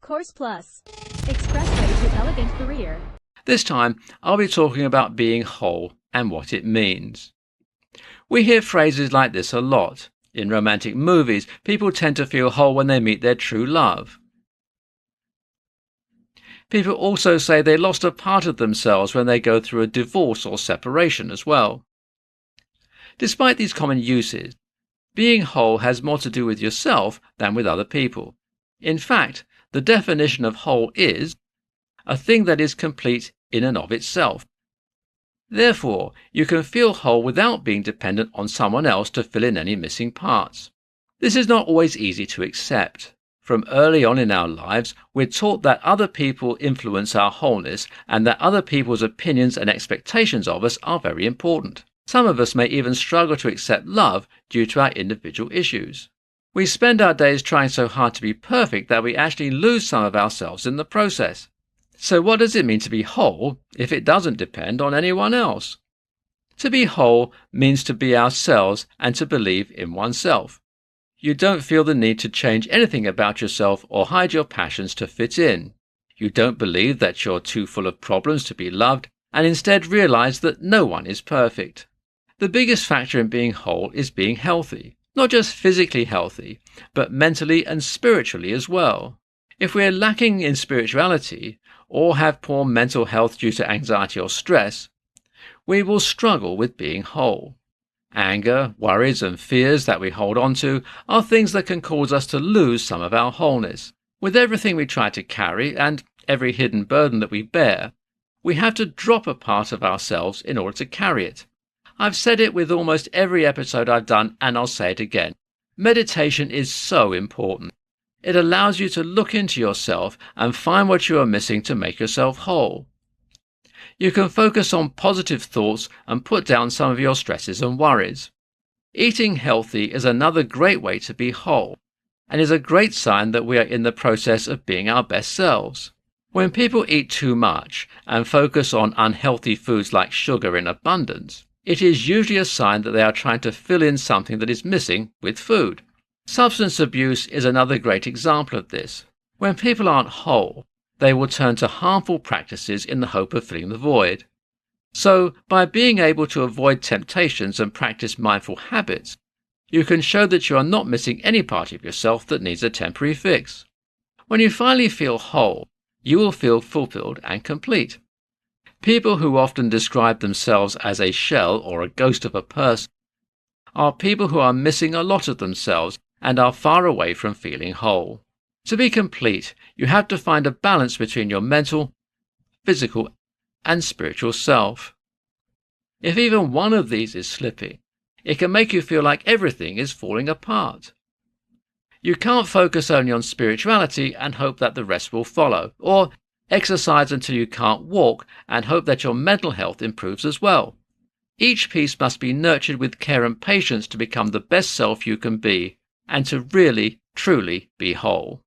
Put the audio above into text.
Course Plus. Expressway to elegant career. This time, I'll be talking about being whole and what it means. We hear phrases like this a lot. In romantic movies, people tend to feel whole when they meet their true love. People also say they lost a part of themselves when they go through a divorce or separation as well. Despite these common uses, being whole has more to do with yourself than with other people. In fact, the definition of whole is a thing that is complete in and of itself. Therefore, you can feel whole without being dependent on someone else to fill in any missing parts. This is not always easy to accept. From early on in our lives, we're taught that other people influence our wholeness and that other people's opinions and expectations of us are very important. Some of us may even struggle to accept love due to our individual issues. We spend our days trying so hard to be perfect that we actually lose some of ourselves in the process. So what does it mean to be whole if it doesn't depend on anyone else? To be whole means to be ourselves and to believe in oneself. You don't feel the need to change anything about yourself or hide your passions to fit in. You don't believe that you're too full of problems to be loved and instead realize that no one is perfect. The biggest factor in being whole is being healthy. Not just physically healthy, but mentally and spiritually as well. If we are lacking in spirituality, or have poor mental health due to anxiety or stress, we will struggle with being whole. Anger, worries and fears that we hold on to are things that can cause us to lose some of our wholeness. With everything we try to carry and every hidden burden that we bear, we have to drop a part of ourselves in order to carry it. I've said it with almost every episode I've done, and I'll say it again. Meditation is so important. It allows you to look into yourself and find what you are missing to make yourself whole. You can focus on positive thoughts and put down some of your stresses and worries. Eating healthy is another great way to be whole, and is a great sign that we are in the process of being our best selves. When people eat too much and focus on unhealthy foods like sugar in abundance, it is usually a sign that they are trying to fill in something that is missing with food. Substance abuse is another great example of this. When people aren't whole, they will turn to harmful practices in the hope of filling the void. So, by being able to avoid temptations and practice mindful habits, you can show that you are not missing any part of yourself that needs a temporary fix. When you finally feel whole, you will feel fulfilled and complete. People who often describe themselves as a shell or a ghost of a person are people who are missing a lot of themselves and are far away from feeling whole. To be complete, you have to find a balance between your mental, physical, and spiritual self. If even one of these is slipping, it can make you feel like everything is falling apart. You can't focus only on spirituality and hope that the rest will follow, or exercise until you can't walk and hope that your mental health improves as well. Each piece must be nurtured with care and patience to become the best self you can be, and to really, truly be whole.